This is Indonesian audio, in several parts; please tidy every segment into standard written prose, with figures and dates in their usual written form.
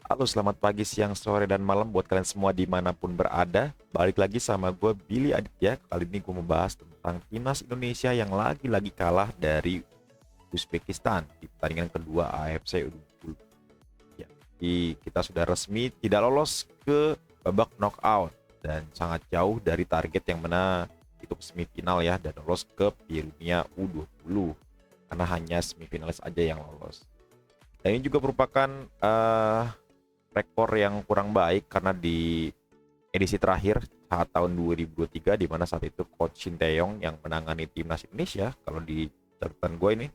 Halo, selamat pagi, siang, sore, dan malam buat kalian semua dimanapun berada. Balik lagi sama gue, Billy Aditya. Kali ini gue membahas tentang timnas Indonesia yang lagi-lagi kalah dari Uzbekistan di pertandingan kedua AFC U20. Ya, kita sudah resmi tidak lolos ke babak knockout dan sangat jauh dari target yang mana itu ke semifinal ya, dan lolos ke Piala Dunia U20 karena hanya semifinalis aja yang lolos. Dan ini juga merupakan rekor yang kurang baik karena di edisi terakhir saat tahun 2023 di mana saat itu coach Shin Tae-yong yang menangani timnas Indonesia, kalau di catatan gue ini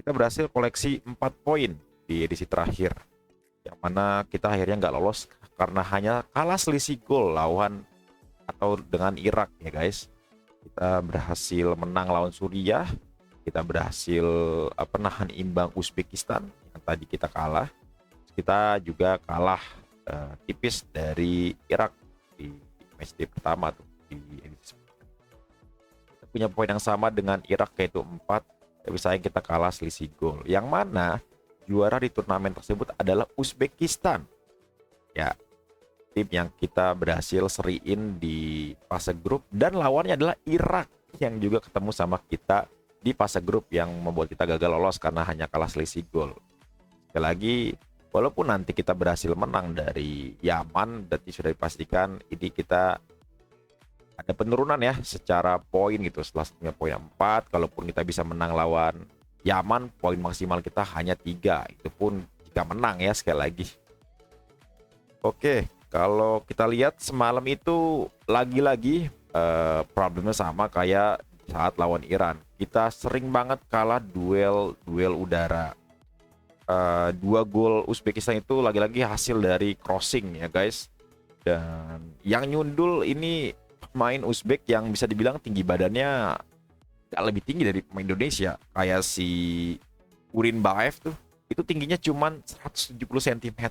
kita berhasil koleksi 4 poin di edisi terakhir yang mana kita akhirnya nggak lolos karena hanya kalah selisih gol lawan atau dengan Irak ya guys. Kita berhasil menang lawan Suriah, kita berhasil nahan imbang Uzbekistan yang tadi kita kalah. Kita juga kalah tipis dari Irak di matchday pertama tuh di edisi. Kita punya poin yang sama dengan Irak yaitu 4, tapi sayang kita kalah selisih gol. Yang mana juara di turnamen tersebut adalah Uzbekistan. Ya, tim yang kita berhasil seriin di fase grup, dan lawannya adalah Irak yang juga ketemu sama kita di fase grup yang membuat kita gagal lolos karena hanya kalah selisih gol. Sekali lagi, walaupun nanti kita berhasil menang dari Yaman, berarti sudah dipastikan ini kita ada penurunan ya secara poin gitu. Setelah punya poin 4, kalaupun kita bisa menang lawan Yaman, poin maksimal kita hanya 3. Itu pun jika menang ya, sekali lagi. Oke, kalau kita lihat semalam itu lagi-lagi problemnya sama kayak saat lawan Iran. Kita sering banget kalah duel udara. 2 gol Uzbekistan itu lagi-lagi hasil dari crossing ya guys. Dan yang nyundul ini pemain Uzbek yang bisa dibilang tinggi badannya gak lebih tinggi dari pemain Indonesia. Kayak si Urin Baev tuh, itu tingginya cuman 170 cm.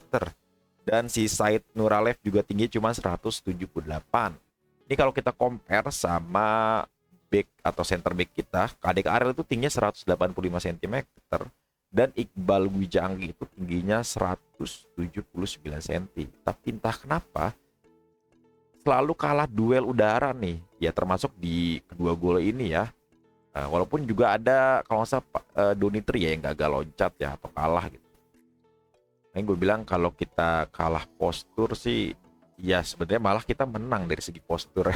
Dan si Said Nuralev juga tinggi cuma 178. Ini kalau kita compare sama back atau center back kita, Kadek Arel itu tingginya 185 cm, dan Iqbal Gwijanggi itu tingginya 179 cm. Tapi entah kenapa selalu kalah duel udara nih. Ya termasuk di kedua gol ini ya. Walaupun juga ada kalau nggak salah Donitri ya yang gagal loncat ya atau kalah gitu. Nah, gue bilang kalau kita kalah postur sih, ya sebenarnya malah kita menang dari segi postur.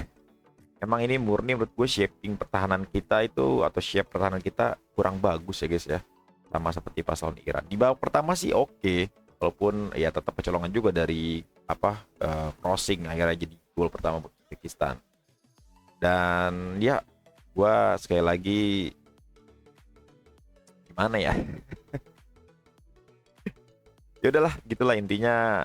Emang ini murni menurut gue shaping pertahanan kita itu atau shape pertahanan kita kurang bagus ya guys ya. Sama seperti pas lawan Iran. Di babak pertama sih oke, walaupun ya tetap kecolongan juga dari crossing akhirnya jadi gol pertama buat Uzbekistan. Dan ya gua sekali lagi gimana ya? Ya udahlah, gitulah intinya,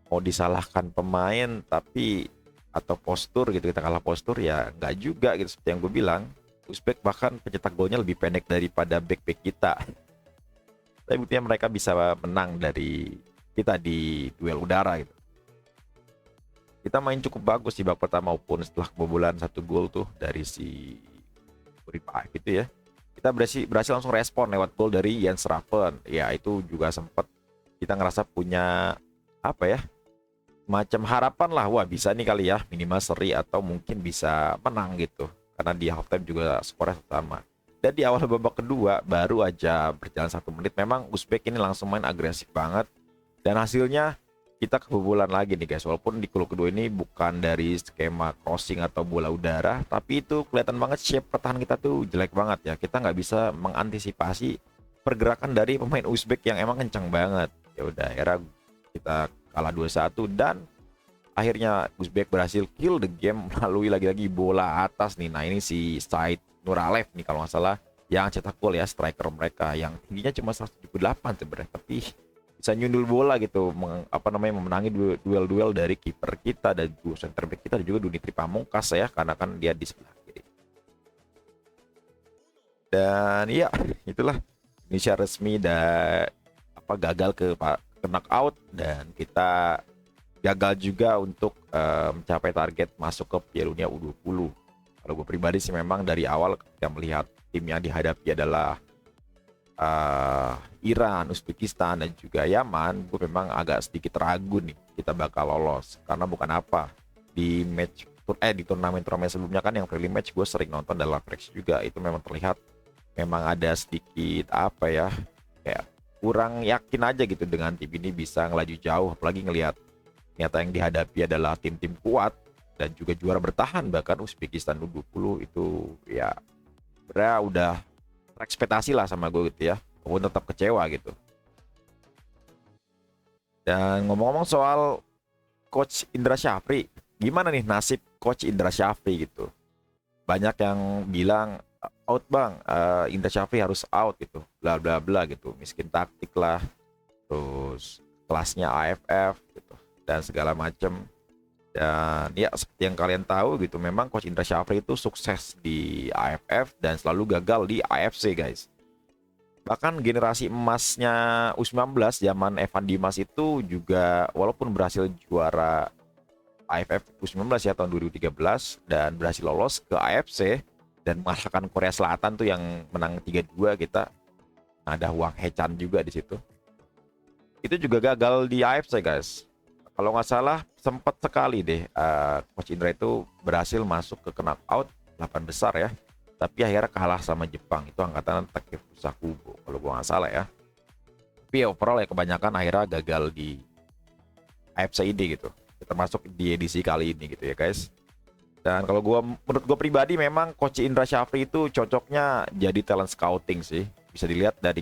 mau disalahkan pemain tapi atau postur gitu, kita kalah postur ya nggak juga gitu, seperti yang gue bilang. Uzbek bahkan pencetak golnya lebih pendek daripada back-back kita. Tapi buktinya mereka bisa menang dari kita di duel udara gitu. Kita main cukup bagus di babak pertama maupun setelah kebobolan 1 gol tuh dari si Uripa gitu ya. Kita berhasil langsung respon lewat gol dari Jens Raven. Ya itu juga sempat kita ngerasa punya apa ya, macam harapan lah, wah bisa nih kali ya minimal seri atau mungkin bisa menang gitu. Karena di halftime juga skornya sama. Dan di awal babak kedua baru aja berjalan 1 menit, memang Uzbek ini langsung main agresif banget. Dan hasilnya kita kebobolan lagi nih guys. Walaupun di gol kedua ini bukan dari skema crossing atau bola udara, tapi itu kelihatan banget shape pertahanan kita tuh jelek banget ya. Kita nggak bisa mengantisipasi pergerakan dari pemain Uzbek yang emang kencang banget. Ya udah, akhirnya kita kalah 2-1 dan akhirnya Uzbek berhasil kill the game melalui lagi-lagi bola atas nih. Nah ini si Said Nuralev nih kalau nggak salah yang cetak gol ya, striker mereka yang tingginya cuma 178 sebenarnya, tapi bisa nyundul bola gitu, memenangi duel-duel dari kiper kita dan dua center back kita dan juga Dunitri Pamungkas ya, karena kan dia di sebelah kiri. Dan ya itulah Indonesia resmi gagal ke knockout, dan kita gagal juga untuk mencapai target masuk ke Piala Dunia U20. Kalau gue pribadi sih memang dari awal ketika melihat tim yang dihadapi adalah Iran, Uzbekistan dan juga Yaman, gue memang agak sedikit ragu nih kita bakal lolos. Karena bukan apa, di di turnamen-turnamen sebelumnya kan yang friendly match gue sering nonton dalam Frex juga, itu memang terlihat memang ada sedikit apa ya, kayak kurang yakin aja gitu dengan tim ini bisa ngelaju jauh, apalagi ngelihat ternyata yang dihadapi adalah tim-tim kuat dan juga juara bertahan, bahkan Uzbekistan U20 itu ya udah ekspektasi lah sama gue gitu ya, walaupun tetap kecewa gitu. Dan ngomong-ngomong soal Coach Indra Syafri, gimana nih nasib Coach Indra Syafri gitu? Banyak yang bilang out bang, Indra Syafri harus out gitu, bla bla bla gitu, miskin taktik lah, terus kelasnya AFF gitu, dan segala macam. Dan ya seperti yang kalian tahu gitu, memang Coach Indra Syafri itu sukses di AFF dan selalu gagal di AFC guys. Bahkan generasi emasnya U19 zaman Evan Dimas itu juga walaupun berhasil juara AFF U19 ya tahun 2013 dan berhasil lolos ke AFC dan mengalahkan Korea Selatan tuh yang menang 3-2 kita. Ada Hwang Hee-chan juga di situ. Itu juga gagal di AFC guys. Kalau nggak salah sempat sekali deh Coach Indra itu berhasil masuk ke knockout 8 besar ya. Tapi akhirnya kalah sama Jepang. Itu angkatan Takefusa Kubo kalau gua nggak salah ya. Tapi overall ya kebanyakan akhirnya gagal di AFC ini gitu. Termasuk di edisi kali ini gitu ya guys. Dan kalau menurut gue pribadi memang Coach Indra Syafri itu cocoknya jadi talent scouting sih. Bisa dilihat dari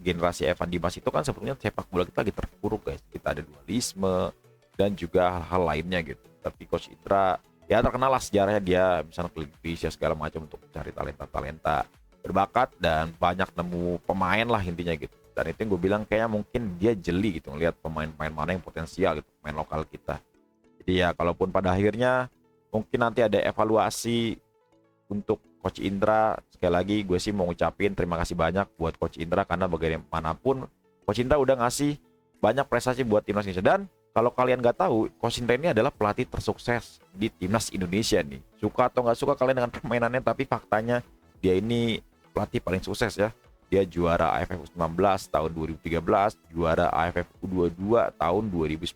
generasi Evan Dimas itu kan sebetulnya sepak bola kita lagi terpuruk guys. Kita ada dualisme dan juga hal-hal lainnya gitu. Tapi Coach Indra ya terkenal lah sejarahnya, dia misalnya ke Indonesia segala macam untuk mencari talenta-talenta berbakat dan banyak nemu pemain lah intinya gitu. Dan itu yang gue bilang kayaknya mungkin dia jeli gitu ngelihat pemain-pemain mana yang potensial gitu, pemain lokal kita. Jadi ya kalaupun pada akhirnya mungkin nanti ada evaluasi untuk Coach Indra, sekali lagi gue sih mau ngucapin terima kasih banyak buat Coach Indra karena bagaimanapun Coach Indra udah ngasih banyak prestasi buat timnas Indonesia. Dan kalau kalian nggak tahu, Coach Indra ini adalah pelatih tersukses di timnas Indonesia nih. Suka atau nggak suka kalian dengan permainannya, tapi faktanya dia ini pelatih paling sukses ya. Dia juara AFF U19 tahun 2013, juara AFF U22 tahun 2019,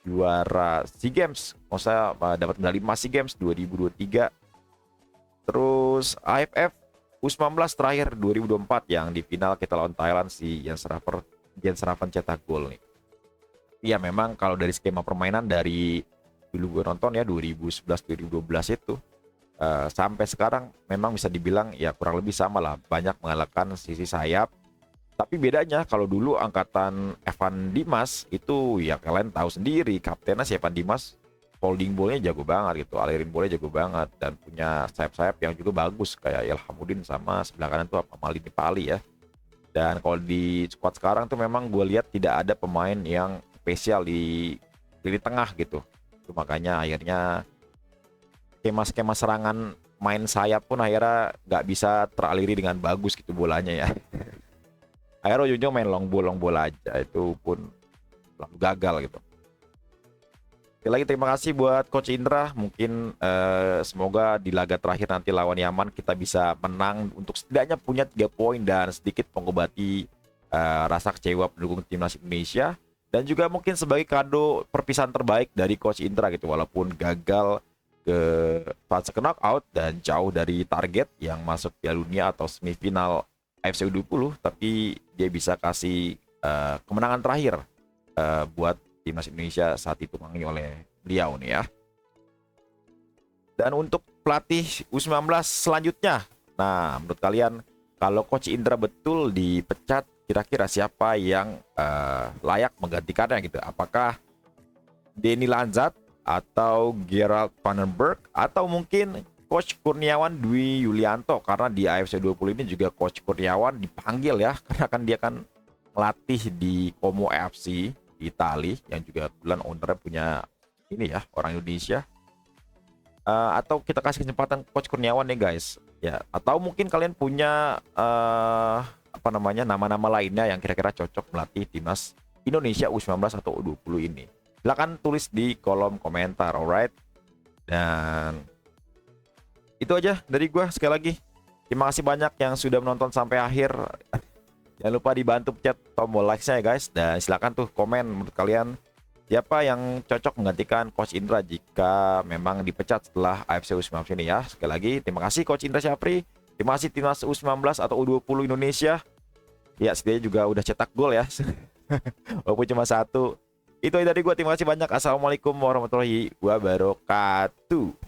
juara SEA Games, maksudnya dapat medali emas SEA Games 2023. Terus AFF U19 terakhir 2024 yang di final kita lawan Thailand, si Jens Raven cetak gol nih. Iya memang kalau dari skema permainan dari dulu gue nonton ya 2011-2012 itu sampai sekarang memang bisa dibilang ya kurang lebih sama lah, banyak mengalahkan sisi sayap. Tapi bedanya kalau dulu angkatan Evan Dimas itu ya kalian tahu sendiri, kaptennya si Evan Dimas holding ballnya jago banget gitu, alirin bolanya jago banget dan punya sayap-sayap yang juga bagus kayak Ilhamuddin sama sebelah kanan tuh apa Malini Pali ya. Dan kalau di squad sekarang tuh memang gue lihat tidak ada pemain yang spesial di lini tengah gitu. Itu makanya akhirnya skema-skema serangan main sayap pun akhirnya nggak bisa teraliri dengan bagus gitu bolanya ya. Akhirnya ujung-ujung main long ball aja, itu pun lalu gagal gitu. Sekali lagi terima kasih buat Coach Indra. Mungkin semoga di laga terakhir nanti lawan Yaman kita bisa menang untuk setidaknya punya 3 poin dan sedikit mengobati rasa kecewa pendukung timnas Indonesia. Dan juga mungkin sebagai kado perpisahan terbaik dari Coach Indra gitu, walaupun gagal ke fase knockout dan jauh dari target yang masuk Piala Dunia atau semifinal AFC U20, tapi dia bisa kasih kemenangan terakhir buat timnas Indonesia saat ditumpangi oleh beliau nih ya. Dan untuk pelatih U19 selanjutnya, nah menurut kalian kalau Coach Indra betul dipecat, kira-kira siapa yang layak menggantikannya gitu? Apakah Denny Lanzat atau Gerald Vandenberg atau mungkin Coach Kurniawan Dwi Yulianto? Karena di AFC 20 ini juga Coach Kurniawan dipanggil ya, karena kan dia kan melatih di Como FC di Itali yang juga kebetulan ownernya punya ini ya orang Indonesia. Atau kita kasih kesempatan Coach Kurniawan nih guys ya, atau mungkin kalian punya apa namanya nama-nama lainnya yang kira-kira cocok melatih timnas Indonesia U19 atau U20 ini. Silahkan tulis di kolom komentar, alright. Dan itu aja dari gua. Sekali lagi terima kasih banyak yang sudah menonton sampai akhir. Jangan lupa dibantu pencet tombol like-nya ya guys. Dan silakan tuh komen menurut kalian siapa yang cocok menggantikan Coach Indra jika memang dipecat setelah AFC U19 ini ya. Sekali lagi terima kasih Coach Indra Syafri. Terima kasih timnas U19 atau U20 Indonesia. Ya, setidaknya juga udah cetak gol ya. Walaupun cuma satu. Itu dari gue. Terima kasih banyak. Assalamualaikum warahmatullahi wabarakatuh.